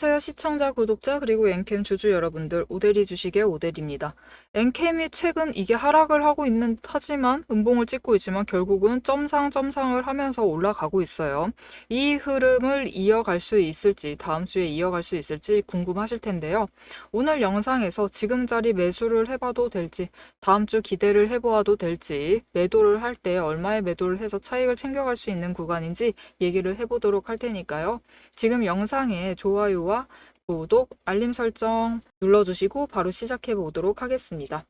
안녕하세요 시청자, 구독자, 그리고 엔캠 주주 여러분들, 오대리 주식의 오대리입니다. 엔캠이 최근 이게 하락을 하고 있는 하지만 음봉을 찍고 있지만 결국은 점상을 하면서 올라가고 있어요. 이 흐름을 이어갈 수 있을지, 다음 주에 이어갈 수 있을지 궁금하실 텐데요. 오늘 영상에서 지금 자리 매수를 해봐도 될지, 다음 주 기대를 해보아도 될지, 매도를 할 때 얼마의 매도를 해서 차익을 챙겨갈 수 있는 구간인지 얘기를 해보도록 할 테니까요. 지금 영상에 좋아요와 구독, 알림 설정 눌러주시고 바로 시작해 보도록 하겠습니다.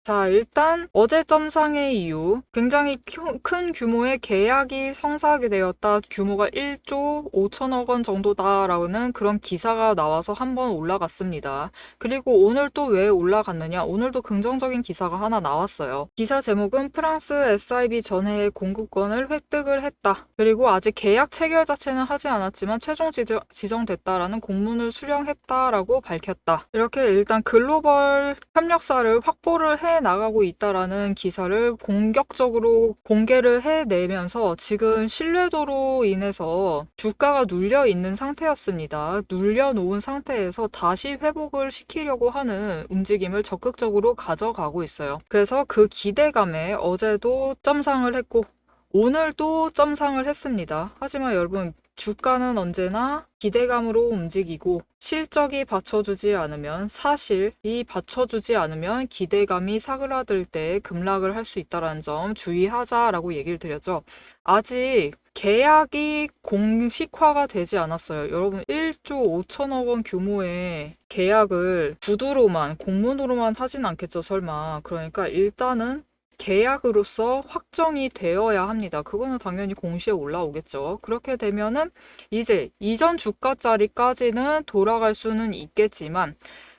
자, 일단 어제 점상의 이유, 굉장히 큰 규모의 계약이 성사하게 되었다. 규모가 1조 5천억 원 정도다라는 그런 기사가 나와서 한번 올라갔습니다. 그리고 오늘 또 왜 올라갔느냐? 오늘도 긍정적인 기사가 하나 나왔어요. 기사 제목은 프랑스 SIB 전해의 공급권을 획득을 했다. 그리고 아직 계약 체결 자체는 하지 않았지만 최종 지정됐다라는 공문을 수령했다라고 밝혔다. 이렇게 일단 글로벌 협력사를 확보를 해 나가고 있다라는 기사를 공격적으로 공개를 해내면서 지금 신뢰도로 인해서 주가가 눌려 있는 상태였습니다. 눌려 놓은 상태에서 다시 회복을 시키려고 하는 움직임을 적극적으로 가져가고 있어요. 그래서 그 기대감에 어제도 점상을 했고 오늘도 점상을 했습니다. 하지만 여러분, 주가는 언제나 기대감으로 움직이고 실적이 받쳐주지 않으면, 사실이 받쳐주지 않으면 기대감이 사그라들 때 급락을 할 수 있다는 점 주의하자라고 얘기를 드렸죠. 아직 계약이 공식화가 되지 않았어요. 여러분, 1조 5천억 원 규모의 계약을 구두로만, 공문으로만 하진 않겠죠, 설마. 그러니까 일단은 계약으로서 확정이 되어야 합니다. 그거는 당연히 공시에 올라오겠죠. 그렇게 되면은 이제 이전 주가 자리까지는 돌아갈 수는 있겠지만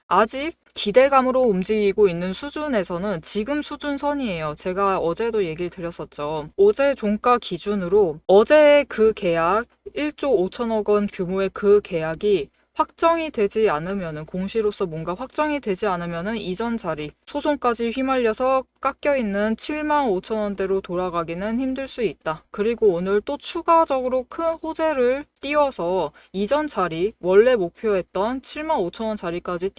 아직 기대감으로 움직이고 있는 수준에서는 지금 수준선이에요. 제가 어제도 얘기를 드렸었죠. 어제 종가 기준으로 어제 그 계약 1조 5천억 원 규모의 그 계약이 확정이 되지 않으면은, 공시로서 뭔가 확정이 되지 않으면은 이전 자리 소송까지 휘말려서 깎여 있는 7만 5천 원대로 돌아가기는 힘들 수 있다. 그리고 오늘 또 추가적으로 큰 호재를 띄워서 이전 자리, 원래 목표했던 7만 5천 원 자리까지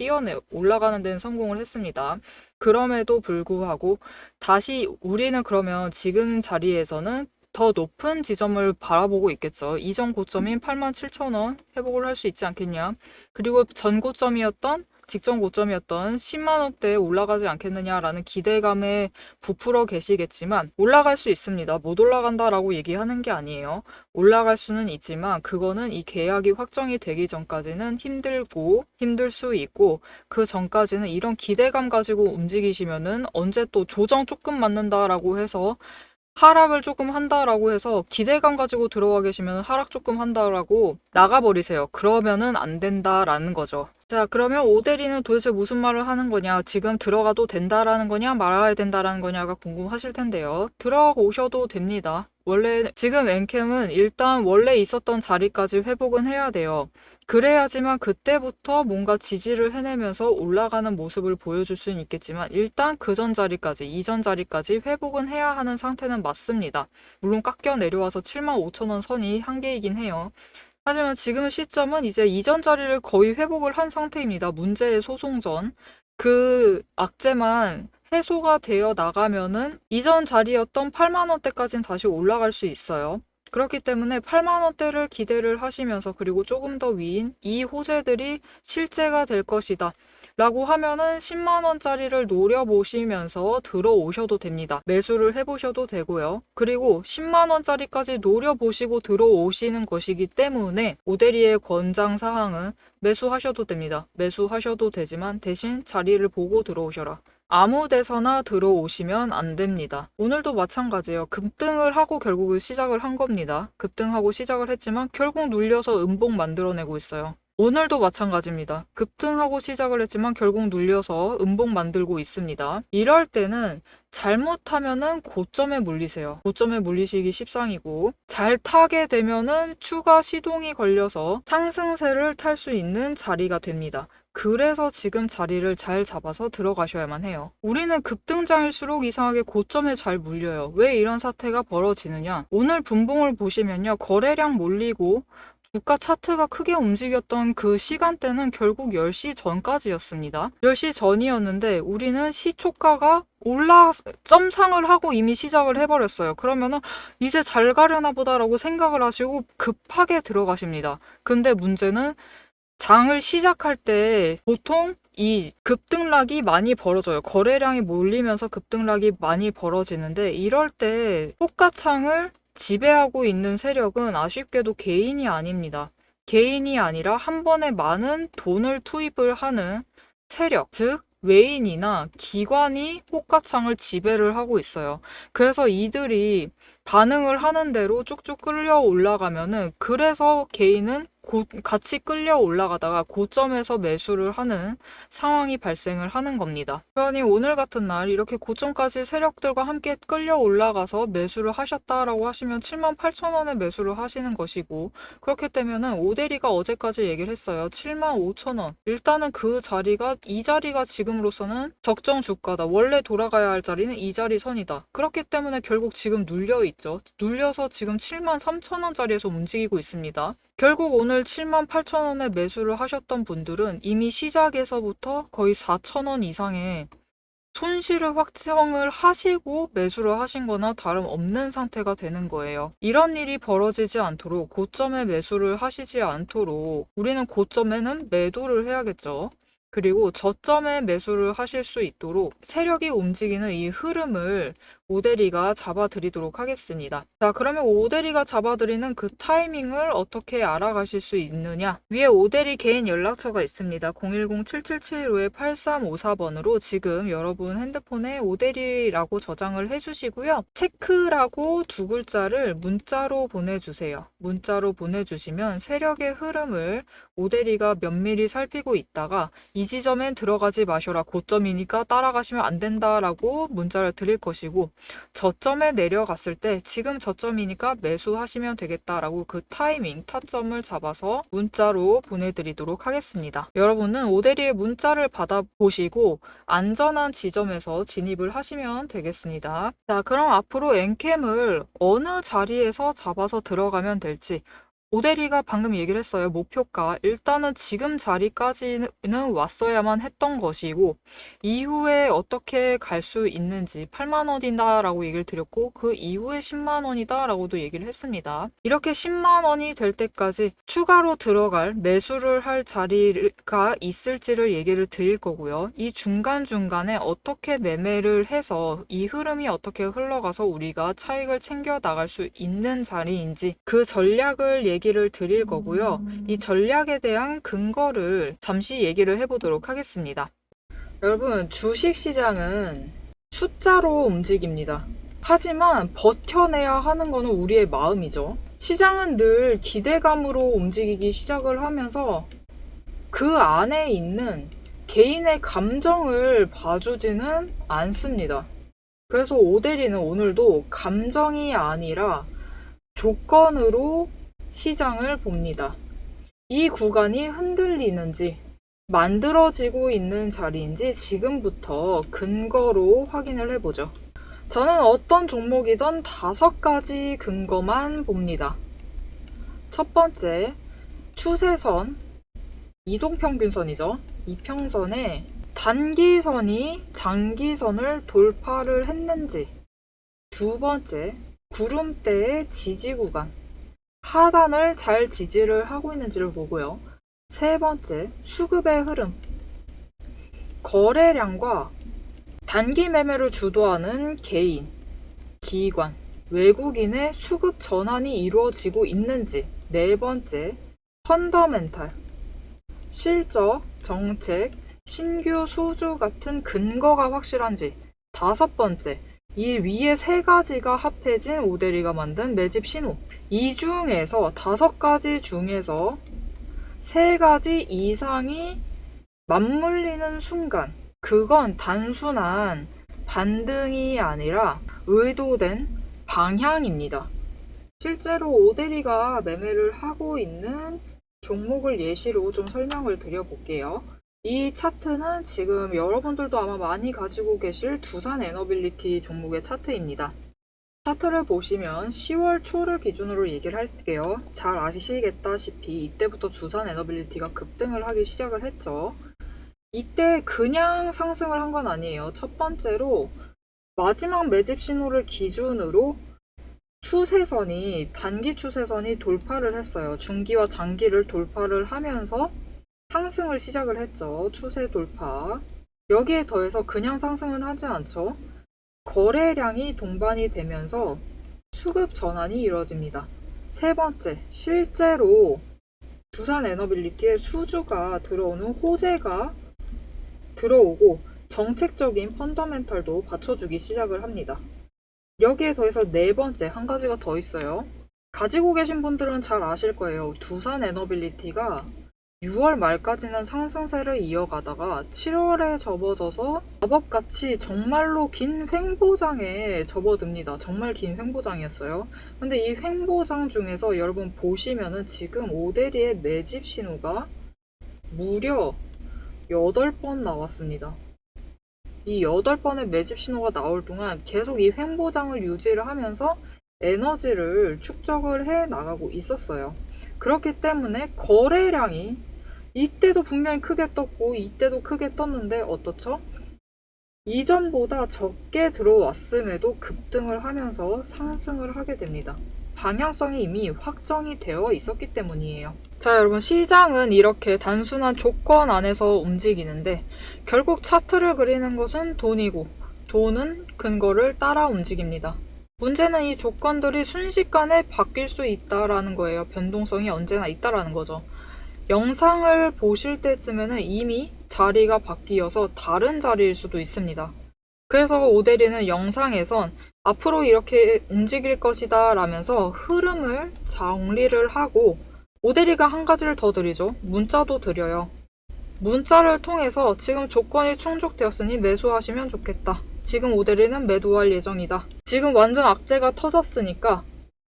올라가는 데는 성공을 했습니다. 그럼에도 불구하고 다시 우리는 그러면 지금 자리에서는 더 높은 지점을 바라보고 있겠죠. 이전 고점인 87,000원 회복을 할 수 있지 않겠냐. 그리고 전 고점이었던, 직전 고점이었던 10만 원대에 올라가지 않겠느냐라는 기대감에 부풀어 계시겠지만 올라갈 수 있습니다. 못 올라간다라고 얘기하는 게 아니에요. 올라갈 수는 있지만 그거는 이 계약이 확정이 되기 전까지는 힘들 수 있고, 그 전까지는 이런 기대감 가지고 움직이시면은 언제 또 조정 조금 맞는다라고 해서 하락을 조금 한다라고 해서 기대감 가지고 들어와 계시면 하락 조금 한다라고 나가버리세요. 그러면은 안 된다라는 거죠. 자, 그러면 오대리는 도대체 무슨 말을 하는 거냐, 지금 들어가도 된다라는 거냐, 말아야 된다라는 거냐가 궁금하실 텐데요. 들어오셔도 됩니다. 원래 지금 엔캠은 일단 원래 있었던 자리까지 회복은 해야 돼요. 그래야지만 그때부터 뭔가 지지를 해내면서 올라가는 모습을 보여줄 수는 있겠지만 일단 그전 자리까지, 이전 자리까지 회복은 해야 하는 상태는 맞습니다. 물론 깎여 내려와서 7만 5천 원 선이 한계이긴 해요. 하지만 지금 시점은 이제 이전 자리를 거의 회복을 한 상태입니다. 문제의 소송 전. 그 악재만 해소가 되어 나가면은 이전 자리였던 8만 원대까지는 다시 올라갈 수 있어요. 그렇기 때문에 8만 원대를 기대를 하시면서, 그리고 조금 더 위인 이 호재들이 실제가 될 것이다 라고 하면은 10만 원짜리를 노려보시면서 들어오셔도 됩니다. 매수를 해보셔도 되고요. 그리고 10만 원짜리까지 노려보시고 들어오시는 것이기 때문에 오대리의 권장 사항은 매수하셔도 됩니다. 매수하셔도 되지만 대신 자리를 보고 들어오셔라. 아무 데서나 들어오시면 안 됩니다. 오늘도 마찬가지예요. 급등을 하고 결국은 시작을 한 겁니다. 급등하고 시작을 했지만 결국 눌려서 음봉 만들어내고 있어요. 오늘도 마찬가지입니다. 급등하고 시작을 했지만 결국 눌려서 음봉 만들고 있습니다. 이럴 때는 잘못하면은 고점에 물리세요. 고점에 물리시기 십상이고, 잘 타게 되면은 추가 시동이 걸려서 상승세를 탈 수 있는 자리가 됩니다. 그래서 지금 자리를 잘 잡아서 들어가셔야만 해요. 우리는 급등장일수록 이상하게 고점에 잘 물려요. 왜 이런 사태가 벌어지느냐? 오늘 분봉을 보시면요, 거래량 몰리고 주가 차트가 크게 움직였던 그 시간대는 결국 10시 전까지였습니다. 10시 전이었는데 우리는 시초가가 점상을 하고 이미 시작을 해버렸어요. 그러면은 이제 잘 가려나 보다라고 생각을 하시고 급하게 들어가십니다. 근데 문제는 장을 시작할 때 보통 이 급등락이 많이 벌어져요. 거래량이 몰리면서 급등락이 많이 벌어지는데 이럴 때 호가창을 지배하고 있는 세력은 아쉽게도 개인이 아닙니다. 개인이 아니라 한 번에 많은 돈을 투입을 하는 세력, 즉 외인이나 기관이 호가창을 지배를 하고 있어요. 그래서 이들이 반응을 하는 대로 쭉쭉 끌려 올라가면은 그래서 개인은 같이 끌려 올라가다가 고점에서 매수를 하는 상황이 발생을 하는 겁니다. 그러니 오늘 같은 날 이렇게 고점까지 세력들과 함께 끌려 올라가서 매수를 하셨다라고 하시면 78,000원에 매수를 하시는 것이고, 그렇게 되면은 오대리가 어제까지 얘기를 했어요. 75,000원. 일단은 이 자리가 지금으로서는 적정 주가다. 원래 돌아가야 할 자리는 이 자리 선이다. 그렇기 때문에 결국 지금 눌려 있죠. 눌려서 지금 73,000원짜리에서 움직이고 있습니다. 결국 오늘 78,000원에 매수를 하셨던 분들은 이미 시작에서부터 거의 4,000원 이상의 손실을 확정을 하시고 매수를 하신 거나 다름없는 상태가 되는 거예요. 이런 일이 벌어지지 않도록, 고점에 매수를 하시지 않도록 우리는 고점에는 매도를 해야겠죠. 그리고 저점에 매수를 하실 수 있도록 세력이 움직이는 이 흐름을 오대리가 잡아드리도록 하겠습니다. 자, 그러면 오대리가 잡아드리는 그 타이밍을 어떻게 알아가실 수 있느냐? 위에 오대리 개인 연락처가 있습니다. 010-7775-8354번으로 지금 여러분 핸드폰에 오대리라고 저장을 해주시고요. 체크라고 두 글자를 문자로 보내주세요. 문자로 보내주시면 세력의 흐름을 오대리가 면밀히 살피고 있다가 이 지점엔 들어가지 마셔라. 고점이니까 따라가시면 안 된다라고 문자를 드릴 것이고, 저점에 내려갔을 때 지금 저점이니까 매수하시면 되겠다라고 그 타이밍, 타점을 잡아서 문자로 보내드리도록 하겠습니다. 여러분은 오대리의 문자를 받아보시고 안전한 지점에서 진입을 하시면 되겠습니다. 자, 그럼 앞으로 엔캠을 어느 자리에서 잡아서 들어가면 될지 오대리가 방금 얘기를 했어요. 목표가 일단은 지금 자리까지는 왔어야만 했던 것이고, 이후에 어떻게 갈 수 있는지 8만 원이다 라고 얘기를 드렸고, 그 이후에 10만 원이다 라고도 얘기를 했습니다. 이렇게 10만 원이 될 때까지 추가로 들어갈 매수를 할 자리가 있을지를 얘기를 드릴 거고요. 이 중간중간에 어떻게 매매를 해서 이 흐름이 어떻게 흘러가서 우리가 차익을 챙겨 나갈 수 있는 자리인지 그 전략을 얘기를 드릴 거고요. 이 전략에 대한 근거를 잠시 얘기를 해보도록 하겠습니다. 여러분, 주식시장은 숫자로 움직입니다. 하지만 버텨내야 하는 것은 우리의 마음이죠. 시장은 늘 기대감으로 움직이기 시작을 하면서 그 안에 있는 개인의 감정을 봐주지는 않습니다. 그래서 오대리는 오늘도 감정이 아니라 조건으로 시장을 봅니다. 이 구간이 흔들리는지 만들어지고 있는 자리인지 지금부터 근거로 확인을 해보죠. 저는 어떤 종목이든 5가지 근거만 봅니다. 첫 번째, 추세선, 이동평균선이죠. 이평선에 단기선이 장기선을 돌파를 했는지. 두 번째, 구름대의 지지 구간, 하단을 잘 지지를 하고 있는지를 보고요. 세 번째, 수급의 흐름, 거래량과 단기 매매를 주도하는 개인, 기관, 외국인의 수급 전환이 이루어지고 있는지. 네 번째, 펀더멘탈, 실적, 정책, 신규 수주 같은 근거가 확실한지. 다섯 번째, 이 위에 3가지가 합해진 오대리가 만든 매집 신호. 이 중에서 5가지 중에서 3가지 이상이 맞물리는 순간, 그건 단순한 반등이 아니라 의도된 방향입니다. 실제로 오대리가 매매를 하고 있는 종목을 예시로 좀 설명을 드려볼게요. 이 차트는 지금 여러분들도 아마 많이 가지고 계실 두산 에너빌리티 종목의 차트입니다. 차트를 보시면 10월 초를 기준으로 얘기를 할게요. 잘 아시겠다시피 이때부터 두산 에너빌리티가 급등을 하기 시작을 했죠. 이때 그냥 상승을 한 건 아니에요. 첫 번째로 마지막 매집 신호를 기준으로 단기 추세선이 돌파를 했어요. 중기와 장기를 돌파를 하면서 상승을 시작을 했죠. 추세 돌파. 여기에 더해서 그냥 상승은 하지 않죠. 거래량이 동반이 되면서 수급 전환이 이루어집니다. 세 번째, 실제로 두산 에너빌리티에 수주가 들어오는 호재가 들어오고 정책적인 펀더멘털도 받쳐주기 시작을 합니다. 여기에 더해서 네 번째, 한 가지가 더 있어요. 가지고 계신 분들은 잘 아실 거예요. 두산 에너빌리티가 6월 말까지는 상승세를 이어가다가 7월에 접어져서 마법같이 정말로 긴 횡보장에 접어듭니다. 정말 긴 횡보장이었어요. 근데 이 횡보장 중에서 여러분 보시면은 지금 오데리의 매집 신호가 무려 8번 나왔습니다. 이 8번의 매집 신호가 나올 동안 계속 이 횡보장을 유지를 하면서 에너지를 축적을 해 나가고 있었어요. 그렇기 때문에 거래량이 이때도 분명히 크게 떴고 이때도 크게 떴는데 어떻죠? 이전보다 적게 들어왔음에도 급등을 하면서 상승을 하게 됩니다. 방향성이 이미 확정이 되어 있었기 때문이에요. 자, 여러분, 시장은 이렇게 단순한 조건 안에서 움직이는데 결국 차트를 그리는 것은 돈이고 돈은 근거를 따라 움직입니다. 문제는 이 조건들이 순식간에 바뀔 수 있다라는 거예요. 변동성이 언제나 있다라는 거죠. 영상을 보실 때쯤에는 이미 자리가 바뀌어서 다른 자리일 수도 있습니다. 그래서 오데리는 영상에선 앞으로 이렇게 움직일 것이다 라면서 흐름을 정리를 하고 오데리가 한 가지를 더 드리죠. 문자도 드려요. 문자를 통해서 지금 조건이 충족되었으니 매수하시면 좋겠다. 지금 오데리는 매도할 예정이다. 지금 완전 악재가 터졌으니까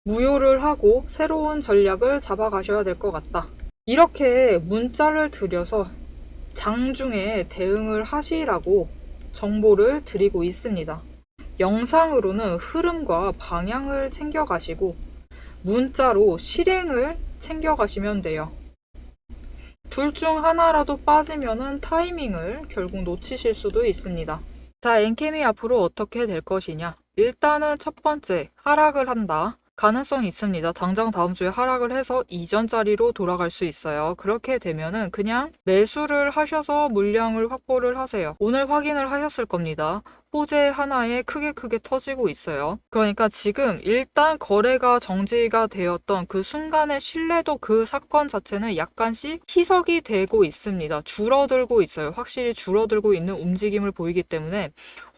무효를 하고 새로운 전략을 잡아가셔야 될 것 같다. 이렇게 문자를 드려서 장중에 대응을 하시라고 정보를 드리고 있습니다. 영상으로는 흐름과 방향을 챙겨가시고 문자로 실행을 챙겨가시면 돼요. 둘 중 하나라도 빠지면은 타이밍을 결국 놓치실 수도 있습니다. 자, 엔캠이 앞으로 어떻게 될 것이냐? 일단은 첫 번째, 하락을 한다. 가능성이 있습니다. 당장 다음 주에 하락을 해서 이전 자리로 돌아갈 수 있어요. 그렇게 되면은 그냥 매수를 하셔서 물량을 확보를 하세요. 오늘 확인을 하셨을 겁니다. 호재 하나에 크게 터지고 있어요. 그러니까 지금 일단 거래가 정지가 되었던 그 순간의 신뢰도 그 사건 자체는 약간씩 희석이 되고 있습니다. 줄어들고 있어요. 확실히 줄어들고 있는 움직임을 보이기 때문에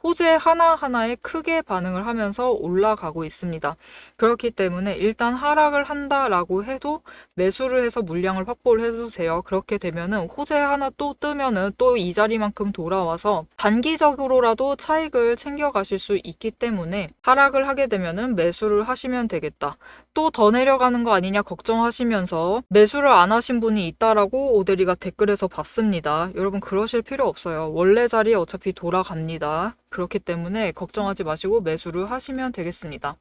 호재 하나하나에 크게 반응을 하면서 올라가고 있습니다. 그렇기 때문에 일단 하락을 한다라고 해도 매수를 해서 물량을 확보를 해도 돼요. 그렇게 되면은 호재 하나 또 뜨면은 또 이 자리만큼 돌아와서 단기적으로라도 차익을 챙겨가실 수 있기 때문에 하락을 하게 되면은 매수를 하시면 되겠다. 또 더 내려가는 거 아니냐 걱정하시면서 매수를 안 하신 분이 있다라고 오데리가 댓글에서 봤습니다. 여러분 그러실 필요 없어요. 원래 자리에 어차피 돌아갑니다. 그렇기 때문에 걱정하지 마시고 매수를 하시면 되겠습니다.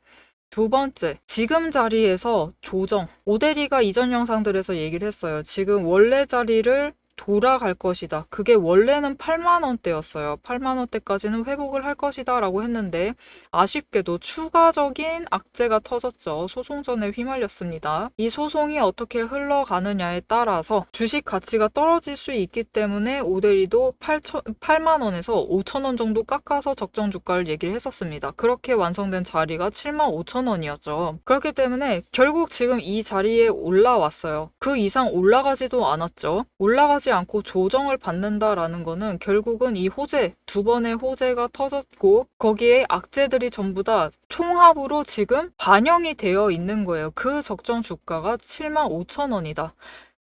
두 번째, 지금 자리에서 조정. 오데리가 이전 영상들에서 얘기를 했어요. 지금 원래 자리를 돌아갈 것이다. 그게 원래는 8만 원대였어요. 8만 원대까지는 회복을 할 것이다 라고 했는데 아쉽게도 추가적인 악재가 터졌죠. 소송전에 휘말렸습니다. 이 소송이 어떻게 흘러가느냐에 따라서 주식 가치가 떨어질 수 있기 때문에 오데리도 8만 원에서 5천 원 정도 깎아서 적정 주가를 얘기를 했었습니다. 그렇게 완성된 자리가 7만 5천 원이었죠. 그렇기 때문에 결국 지금 이 자리에 올라왔어요. 그 이상 올라가지도 않았죠. 올라가지 않고 조정을 받는다라는 거는 결국은 이 호재, 두 번의 호재가 터졌고 거기에 악재들이 전부 다 총합으로 지금 반영이 되어 있는 거예요. 그 적정 주가가 7만 5천 원이다.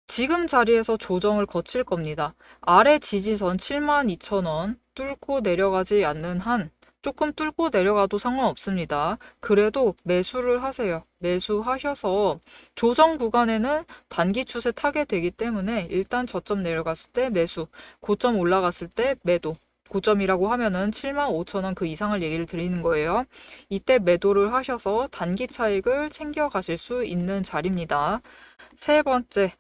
지금 자리에서 조정을 거칠 겁니다. 아래 지지선 7만 2천 원 뚫고 내려가지 않는 한 조금 뚫고 내려가도 상관없습니다. 그래도 매수를 하세요. 매수하셔서 조정 구간에는 단기 추세 타게 되기 때문에 일단 저점 내려갔을 때 매수, 고점 올라갔을 때 매도. 고점이라고 하면은 75,000원 그 이상을 얘기를 드리는 거예요. 이때 매도를 하셔서 단기 차익을 챙겨 가실 수 있는 자리입니다. 세 번째,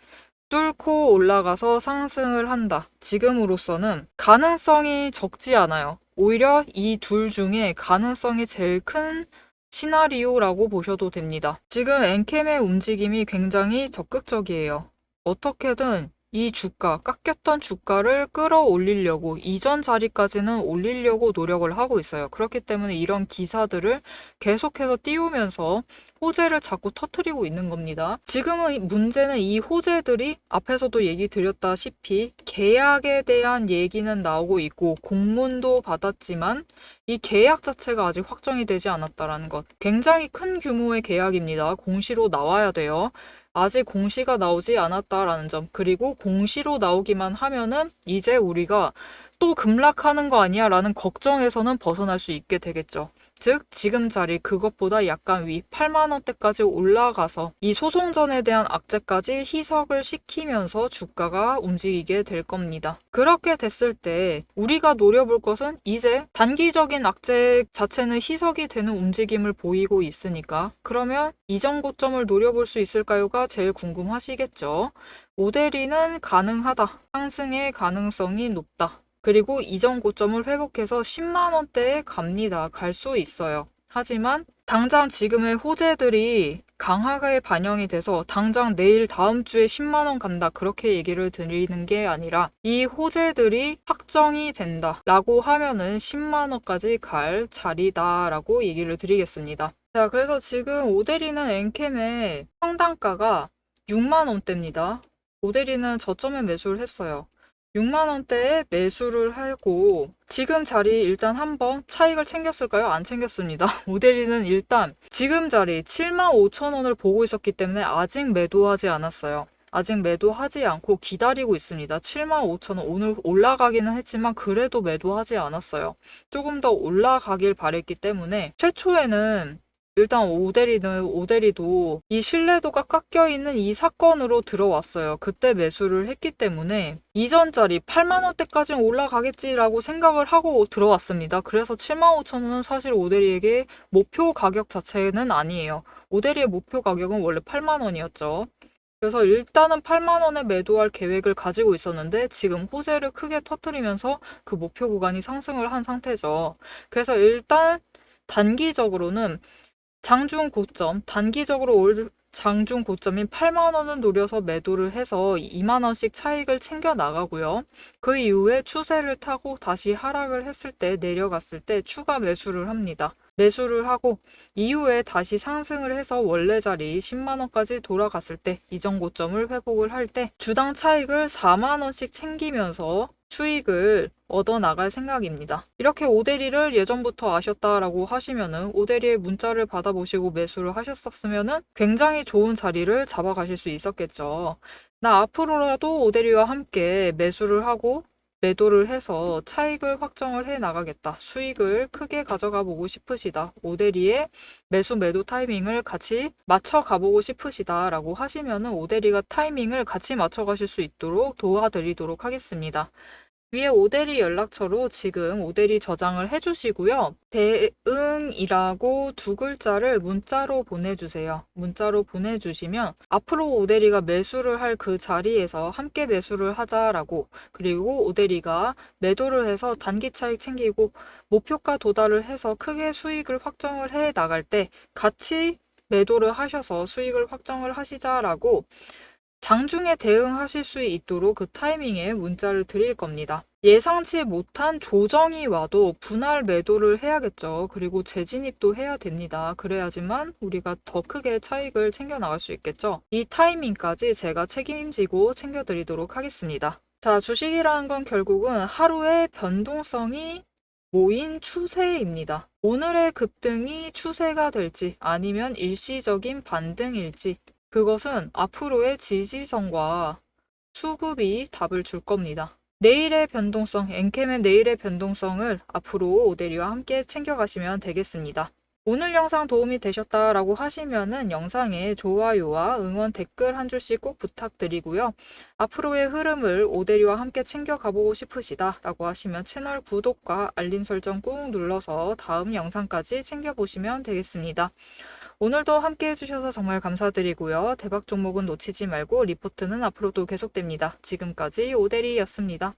뚫고 올라가서 상승을 한다. 지금으로서는 가능성이 적지 않아요. 오히려 이 둘 중에 가능성이 제일 큰 시나리오라고 보셔도 됩니다. 지금 엔캠의 움직임이 굉장히 적극적이에요. 어떻게든 이 주가, 깎였던 주가를 끌어올리려고 이전 자리까지는 올리려고 노력을 하고 있어요. 그렇기 때문에 이런 기사들을 계속해서 띄우면서 호재를 자꾸 터뜨리고 있는 겁니다. 지금은 문제는 이 호재들이 앞에서도 얘기 드렸다시피 계약에 대한 얘기는 나오고 있고 공문도 받았지만 이 계약 자체가 아직 확정이 되지 않았다라는 것. 굉장히 큰 규모의 계약입니다. 공시로 나와야 돼요. 아직 공시가 나오지 않았다라는 점. 그리고 공시로 나오기만 하면은 이제 우리가 또 급락하는 거 아니야 라는 걱정에서는 벗어날 수 있게 되겠죠. 즉 지금 자리 그것보다 약간 위 8만 원대까지 올라가서 이 소송전에 대한 악재까지 희석을 시키면서 주가가 움직이게 될 겁니다. 그렇게 됐을 때 우리가 노려볼 것은 이제 단기적인 악재 자체는 희석이 되는 움직임을 보이고 있으니까 그러면 이전 고점을 노려볼 수 있을까요가 제일 궁금하시겠죠. 모델이는 가능하다. 상승의 가능성이 높다. 그리고 이전 고점을 회복해서 10만 원대에 갑니다. 갈 수 있어요. 하지만 당장 지금의 호재들이 강하게 반영이 돼서 당장 내일 다음 주에 10만 원 간다. 그렇게 얘기를 드리는 게 아니라 이 호재들이 확정이 된다. 라고 하면은 10만 원까지 갈 자리다라고 얘기를 드리겠습니다. 자, 그래서 지금 오데리는 엔캠의 평단가가 6만 원대입니다. 오데리는 저점에 매수를 했어요. 6만 원대에 매수를 하고 지금 자리 일단 한번 차익을 챙겼을까요? 안 챙겼습니다. 오데리는 일단 지금 자리 7만 5천 원을 보고 있었기 때문에 아직 매도하지 않았어요. 아직 매도하지 않고 기다리고 있습니다. 7만 5천 원 오늘 올라가기는 했지만 그래도 매도하지 않았어요. 조금 더 올라가길 바랬기 때문에 최초에는 일단 오데리도 이 신뢰도가 깎여 있는 이 사건으로 들어왔어요. 그때 매수를 했기 때문에 이전 자리 8만 원대까지는 올라가겠지라고 생각을 하고 들어왔습니다. 그래서 7만 5천 원은 사실 오데리에게 목표 가격 자체는 아니에요. 오데리의 목표 가격은 원래 8만 원이었죠. 그래서 일단은 8만 원에 매도할 계획을 가지고 있었는데 지금 호재를 크게 터뜨리면서 그 목표 구간이 상승을 한 상태죠. 그래서 일단 단기적으로는 장중 고점, 단기적으로 올 장중 고점인 8만 원을 노려서 매도를 해서 2만 원씩 차익을 챙겨 나가고요. 그 이후에 추세를 타고 다시 하락을 했을 때 내려갔을 때 추가 매수를 합니다. 매수를 하고 이후에 다시 상승을 해서 원래 자리 10만 원까지 돌아갔을 때 이전 고점을 회복을 할 때 주당 차익을 4만 원씩 챙기면서 수익을 얻어 나갈 생각입니다. 이렇게 오데리를 예전부터 아셨다라고 하시면은 오데리의 문자를 받아보시고 매수를 하셨었으면은 굉장히 좋은 자리를 잡아가실 수 있었겠죠. 나 앞으로라도 오데리와 함께 매수를 하고 매도를 해서 차익을 확정을 해 나가겠다. 수익을 크게 가져가 보고 싶으시다. 오데리의 매수 매도 타이밍을 같이 맞춰 가보고 싶으시다 라고 하시면은 오데리가 타이밍을 같이 맞춰 가실 수 있도록 도와드리도록 하겠습니다. 위에 오데리 연락처로 지금 오데리 저장을 해주시고요. 대응이라고 두 글자를 문자로 보내주세요. 문자로 보내주시면 앞으로 오데리가 매수를 할 그 자리에서 함께 매수를 하자라고 그리고 오데리가 매도를 해서 단기 차익 챙기고 목표가 도달을 해서 크게 수익을 확정을 해 나갈 때 같이 매도를 하셔서 수익을 확정을 하시자라고 장중에 대응하실 수 있도록 그 타이밍에 문자를 드릴 겁니다. 예상치 못한 조정이 와도 분할 매도를 해야겠죠. 그리고 재진입도 해야 됩니다. 그래야지만 우리가 더 크게 차익을 챙겨 나갈 수 있겠죠. 이 타이밍까지 제가 책임지고 챙겨드리도록 하겠습니다. 자, 주식이라는 건 결국은 하루의 변동성이 모인 추세입니다. 오늘의 급등이 추세가 될지 아니면 일시적인 반등일지 그것은 앞으로의 지지선과 수급이 답을 줄 겁니다. 내일의 변동성, 엔캠의 내일의 변동성을 앞으로 오데리와 함께 챙겨가시면 되겠습니다. 오늘 영상 도움이 되셨다라고 하시면은 영상에 좋아요와 응원 댓글 한 줄씩 꼭 부탁드리고요. 앞으로의 흐름을 오대리와 함께 챙겨가보고 싶으시다라고 하시면 채널 구독과 알림 설정 꾹 눌러서 다음 영상까지 챙겨보시면 되겠습니다. 오늘도 함께 해주셔서 정말 감사드리고요. 대박 종목은 놓치지 말고 리포트는 앞으로도 계속됩니다. 지금까지 오대리였습니다.